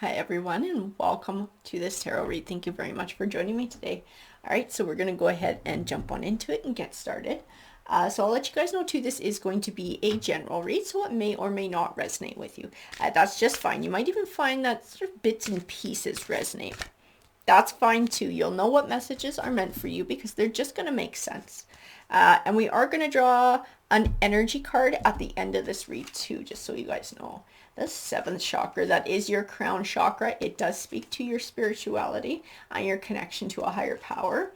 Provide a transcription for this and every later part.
Hi everyone and welcome to this tarot read. Thank you very much for joining me today. Alright, so we're going to go ahead and jump on into it and get started. So I'll let you guys know too, this is going to be a general read, so it may or may not resonate with you. That's just fine. You might even find that sort of bits and pieces resonate. That's fine too. You'll know what messages are meant for you because they're just going to make sense. And we are going to draw an energy card at the end of this read too, just so you guys know. The seventh chakra, that is your crown chakra. It does speak to your spirituality and your connection to a higher power.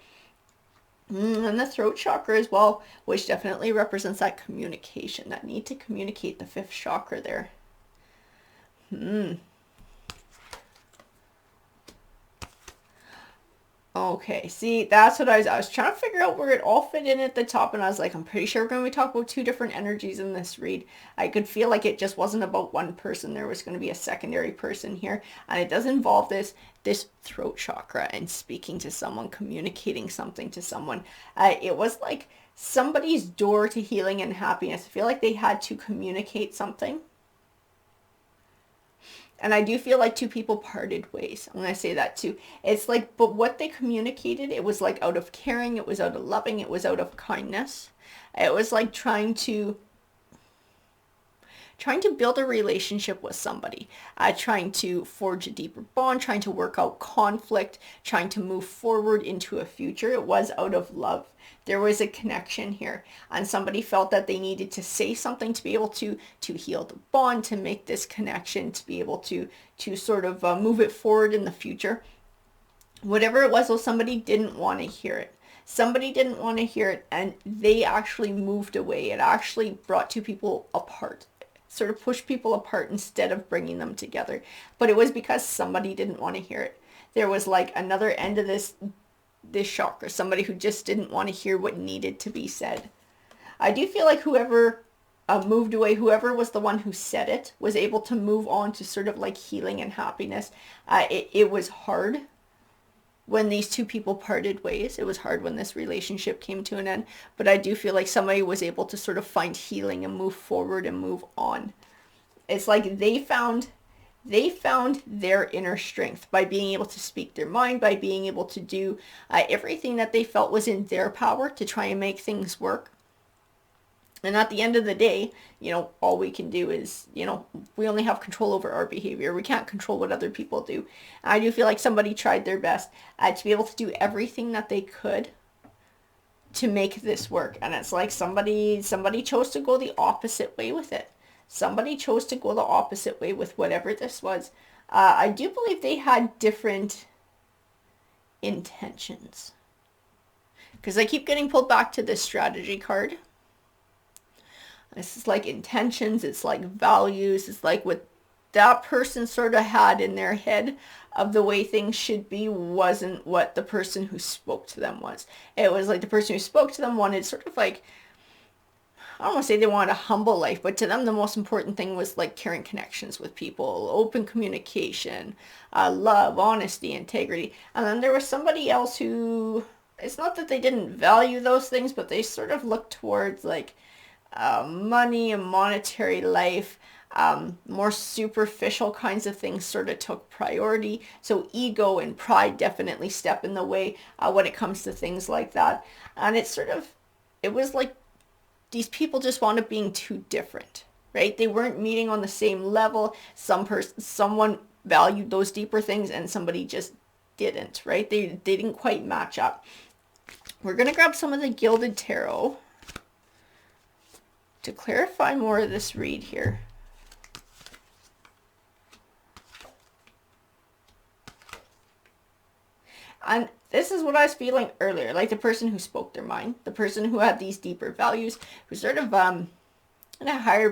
And the throat chakra as well, which definitely represents that communication, that need to communicate, the fifth chakra there. Okay, see, that's what I was trying to figure out where it all fit in at the top, and I was like, I'm pretty sure we're going to be talking about two different energies in this read. I could feel like it just wasn't about one person. There was going to be a secondary person here, and it does involve this throat chakra and speaking to someone, communicating something to someone. It was like somebody's door to healing and happiness. I feel like they had to communicate something. And I do feel like two people parted ways. I'm going to say that too. It's like, but what they communicated, it was like out of caring, it was out of loving, it was out of kindness. It was like trying to build a relationship with somebody, trying to forge a deeper bond, trying to work out conflict, trying to move forward into a future. It was out of love. There was a connection here, and somebody felt that they needed to say something to be able to heal the bond, to make this connection, to be able to sort of move it forward in the future. Whatever it was, though, somebody didn't want to hear it. Somebody didn't want to hear it, and they actually moved away. It actually brought two people apart, sort of pushed people apart instead of bringing them together. But it was because somebody didn't want to hear it. There was like another end of this chakra, somebody who just didn't want to hear what needed to be said. I do feel like whoever moved away, whoever was the one who said it, was able to move on to sort of like healing and happiness. It was hard when these two people parted ways. It was hard when this relationship came to an end, but I do feel like somebody was able to sort of find healing and move forward and move on. It's like they found their inner strength by being able to speak their mind, by being able to do everything that they felt was in their power to try and make things work. And at the end of the day, all we can do is, we only have control over our behavior. We can't control what other people do. I do feel like somebody tried their best to be able to do everything that they could to make this work. And it's like somebody chose to go the opposite way with it. Somebody chose to go the opposite way with whatever this was. I do believe they had different intentions. Because I keep getting pulled back to this strategy card. This is like intentions, it's like values, it's like what that person sort of had in their head of the way things should be wasn't what the person who spoke to them was. It was like the person who spoke to them wanted sort of like, I don't want to say they wanted a humble life, but to them the most important thing was like caring connections with people, open communication, love, honesty, integrity. And then there was somebody else who, it's not that they didn't value those things, but they sort of looked towards like money and monetary life, more superficial kinds of things sort of took priority. So ego and pride definitely step in the way when it comes to things like that. And it was like these people just wound up being too different, right? They weren't meeting on the same level. Someone valued those deeper things and somebody just didn't, right? They didn't quite match up. We're going to grab some of the Gilded Tarot to clarify more of this read here. And this is what I was feeling earlier, like the person who spoke their mind, the person who had these deeper values, who sort of in a higher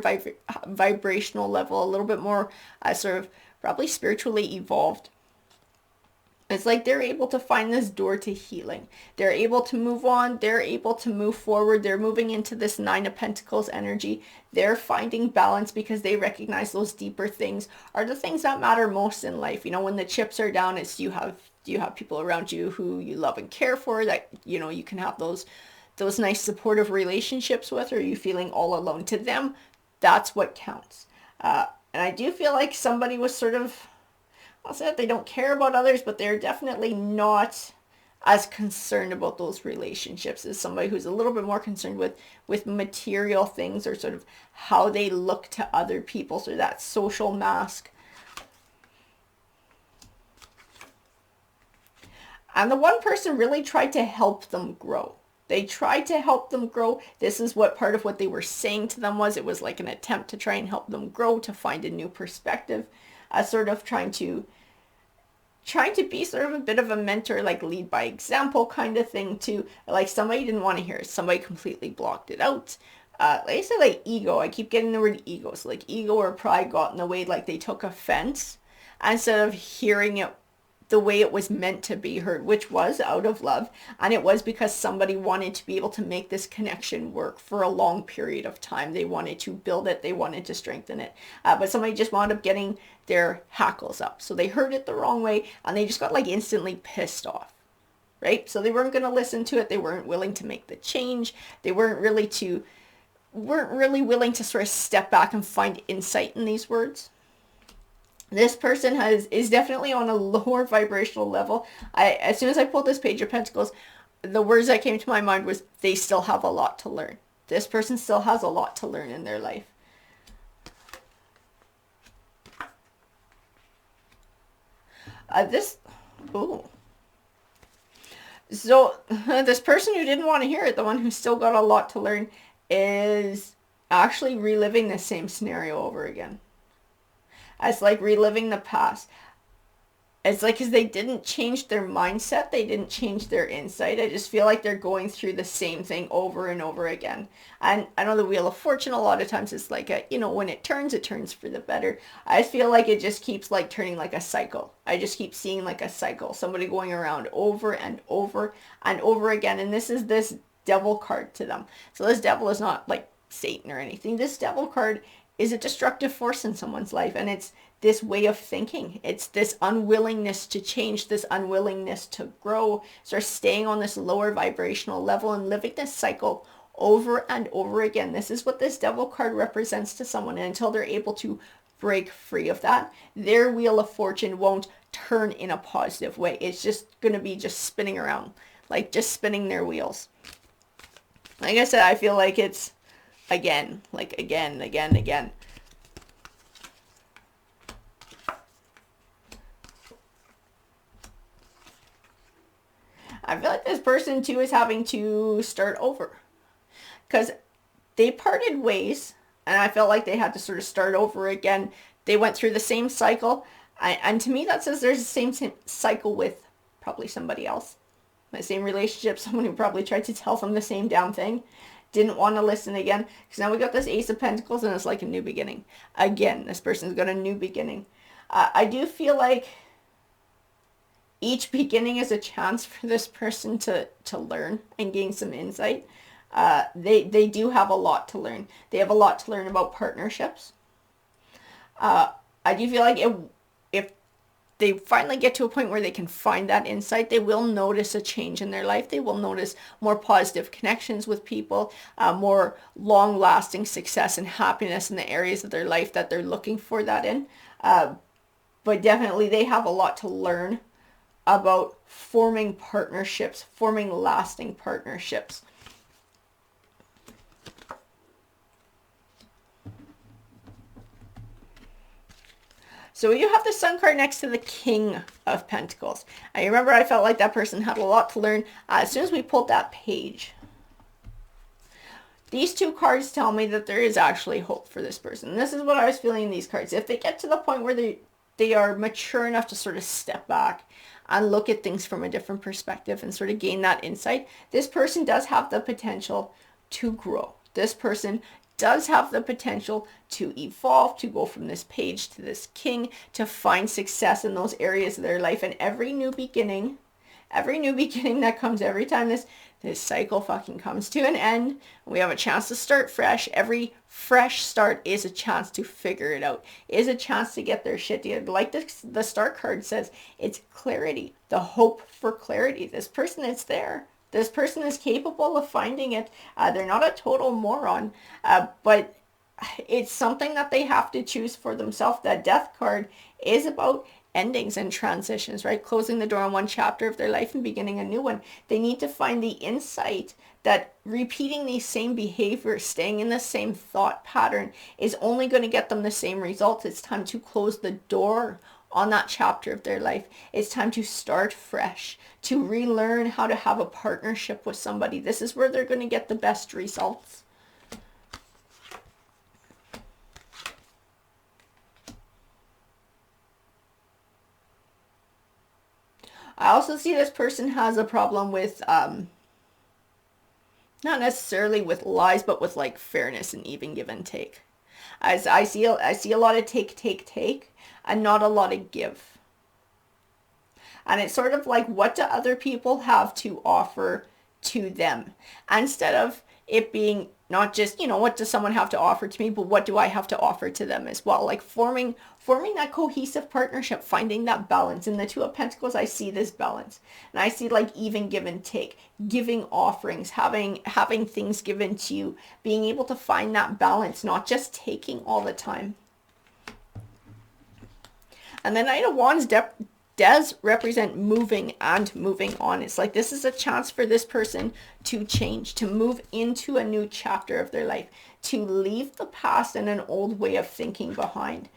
vibrational level, a little bit more sort of probably spiritually evolved. It's like they're able to find this door to healing. They're able to move on. They're able to move forward. They're moving into this Nine of Pentacles energy. They're finding balance because they recognize those deeper things are the things that matter most in life. When the chips are down, it's you have people around you who you love and care for, that you can have those nice supportive relationships with, or you feeling all alone. To them, that's what counts. And I do feel like somebody was sort of I'll say that they don't care about others, but they're definitely not as concerned about those relationships as somebody who's a little bit more concerned with material things, or sort of how they look to other people, so that social mask. And the one person really tried to help them grow. They tried to help them grow. This is what part of what they were saying to them was. It was like an attempt to try and help them grow, to find a new perspective, sort of trying to be sort of a bit of a mentor, like lead by example kind of thing too. Like somebody didn't want to hear it. Somebody completely blocked it out. Like I said, like ego. I keep getting the word ego. So like ego or pride got in the way, like they took offense instead of hearing it the way it was meant to be heard, which was out of love. And it was because somebody wanted to be able to make this connection work for a long period of time. They wanted to build it. They wanted to strengthen it. But somebody just wound up getting their hackles up. So they heard it the wrong way and they just got like instantly pissed off. Right? So they weren't going to listen to it. They weren't willing to make the change. They weren't really willing to sort of step back and find insight in these words. This person is definitely on a lower vibrational level. As soon as I pulled this Page of Pentacles, the words that came to my mind was they still have a lot to learn. This person still has a lot to learn in their life. So this person who didn't want to hear it, the one who still got a lot to learn, is actually reliving the same scenario over again. It's like reliving the past. It's like because they didn't change their mindset, they didn't change their insight. I just feel like they're going through the same thing over and over again. And I know the Wheel of Fortune, a lot of times it's like, when it turns for the better. I feel like it just keeps like turning like a cycle. I just keep seeing like a cycle. Somebody going around over and over and over again. And this is this Devil card to them. So this Devil is not like Satan or anything. This Devil card is a destructive force in someone's life, and it's this way of thinking. It's this unwillingness to change, this unwillingness to grow, sort of staying on this lower vibrational level and living this cycle over and over again. This is what this Devil card represents to someone, and until they're able to break free of that, their Wheel of Fortune won't turn in a positive way. It's just going to be just spinning around, like just spinning their wheels. Like I said, I feel like it's again. I feel like this person too is having to start over because they parted ways, and I felt like they had to sort of start over again. They went through the same cycle, and to me that says there's the same cycle with probably somebody else. The same relationship, someone who probably tried to tell them the same damn thing. Didn't want to listen again, because now we got this Ace of Pentacles and it's like a new beginning. Again, this person's got a new beginning. I do feel like each beginning is a chance for this person to learn and gain some insight. They do have a lot to learn. They have a lot to learn about partnerships. I do feel like if they finally get to a point where they can find that insight, they will notice a change in their life. They will notice more positive connections with people, more long-lasting success and happiness in the areas of their life that they're looking for that in. But definitely they have a lot to learn about forming partnerships, forming lasting partnerships. So you have the Sun card next to the King of Pentacles. I remember I felt like that person had a lot to learn as soon as we pulled that page. These two cards tell me that there is actually hope for this person. And this is what I was feeling in these cards. If they get to the point where they are mature enough to sort of step back and look at things from a different perspective and sort of gain that insight, this person does have the potential to grow. This person does have the potential to evolve, to go from this page to this king, to find success in those areas of their life. And every new beginning that comes, every time this cycle fucking comes to an end, we have a chance to start fresh. Every fresh start is a chance to figure it out, is a chance to get their shit together. Like the Star card says, it's clarity, the hope for clarity. This person is there. This person is capable of finding it. They're not a total moron, but it's something that they have to choose for themselves. That Death card is about endings and transitions, right? Closing the door on one chapter of their life and beginning a new one. They need to find the insight that repeating these same behaviors, staying in the same thought pattern is only going to get them the same results. It's time to close the door on that chapter of their life. It's time to start fresh, to relearn how to have a partnership with somebody. This is where they're going to get the best results. I also see this person has a problem with, not necessarily with lies, but with like fairness and even give and take. As I see a lot of take, and not a lot of give. And it's sort of like, what do other people have to offer to them? Instead of it being not just, what does someone have to offer to me, but what do I have to offer to them as well? Like forming that cohesive partnership, finding that balance. In the Two of Pentacles, I see this balance. And I see like even give and take, giving offerings, having things given to you, being able to find that balance, not just taking all the time. And the Knight of Wands does represent moving and moving on. It's like this is a chance for this person to change, to move into a new chapter of their life, to leave the past and an old way of thinking behind.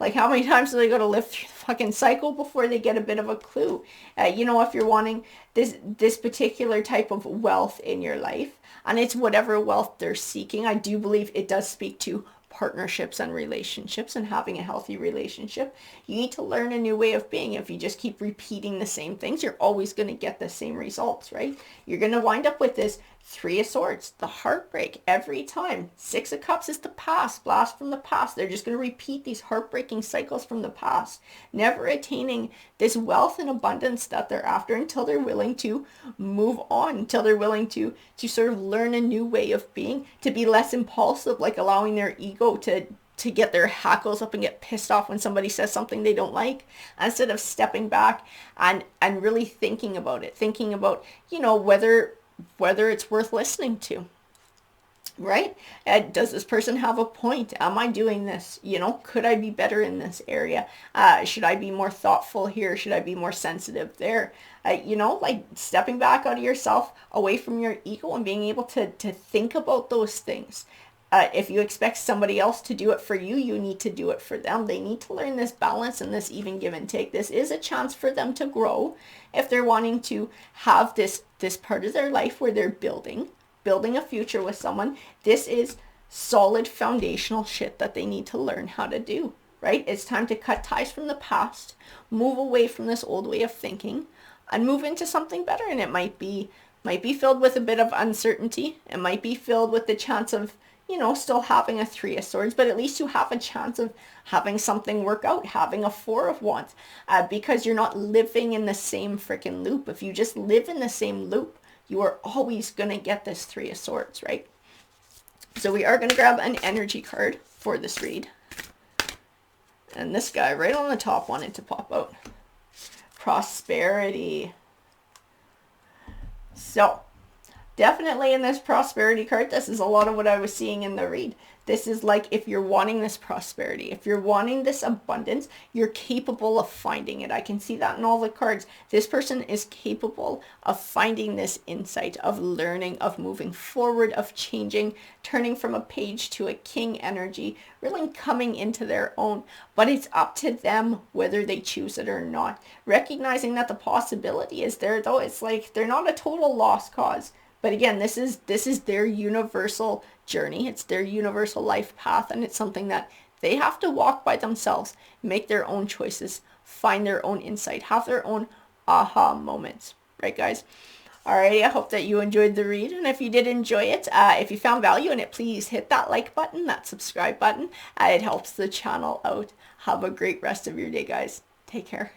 Like, how many times do they got to live through the fucking cycle before they get a bit of a clue? If you're wanting this particular type of wealth in your life, and it's whatever wealth they're seeking, I do believe it does speak to partnerships and relationships and having a healthy relationship. You need to learn a new way of being. If you just keep repeating the same things, you're always going to get the same results, right? You're going to wind up with this Three of Swords, the heartbreak every time. Six of Cups is the past, blast from the past. They're just going to repeat these heartbreaking cycles from the past, never attaining this wealth and abundance that they're after until they're willing to move on, until they're willing to sort of learn a new way of being, to be less impulsive, like allowing their ego to get their hackles up and get pissed off when somebody says something they don't like, instead of stepping back and really thinking about it, whether it's worth listening to, right? Does this person have a point? Am I doing this? Could I be better in this area? Should I be more thoughtful here? Should I be more sensitive there? Like stepping back out of yourself, away from your ego, and being able to think about those things. If you expect somebody else to do it for you, you need to do it for them. They need to learn this balance and this even give and take. This is a chance for them to grow if they're wanting to have this part of their life where they're building a future with someone. This is solid foundational shit that they need to learn how to do, right? It's time to cut ties from the past, move away from this old way of thinking, and move into something better. And it might be filled with a bit of uncertainty. It might be filled with the chance of still having a Three of Swords, but at least you have a chance of having something work out, having a Four of Wands, because you're not living in the same freaking loop. If you just live in the same loop, you are always going to get this Three of Swords, right? So we are going to grab an energy card for this read. And this guy right on the top wanted to pop out. Prosperity. So definitely in this prosperity card, this is a lot of what I was seeing in the read. This is like, if you're wanting this prosperity, if you're wanting this abundance, you're capable of finding it. I can see that in all the cards. This person is capable of finding this insight, of learning, of moving forward, of changing, turning from a page to a king energy, really coming into their own. But it's up to them whether they choose it or not. Recognizing that the possibility is there, though. It's like they're not a total lost cause. But again, this is their universal journey. It's their universal life path, and it's something that they have to walk by themselves, make their own choices, find their own insight, have their own aha moments. Right, guys? Alrighty, I hope that you enjoyed the read, and if you did enjoy it, if you found value in it, please hit that like button, that subscribe button. It helps the channel out. Have a great rest of your day, guys. Take care.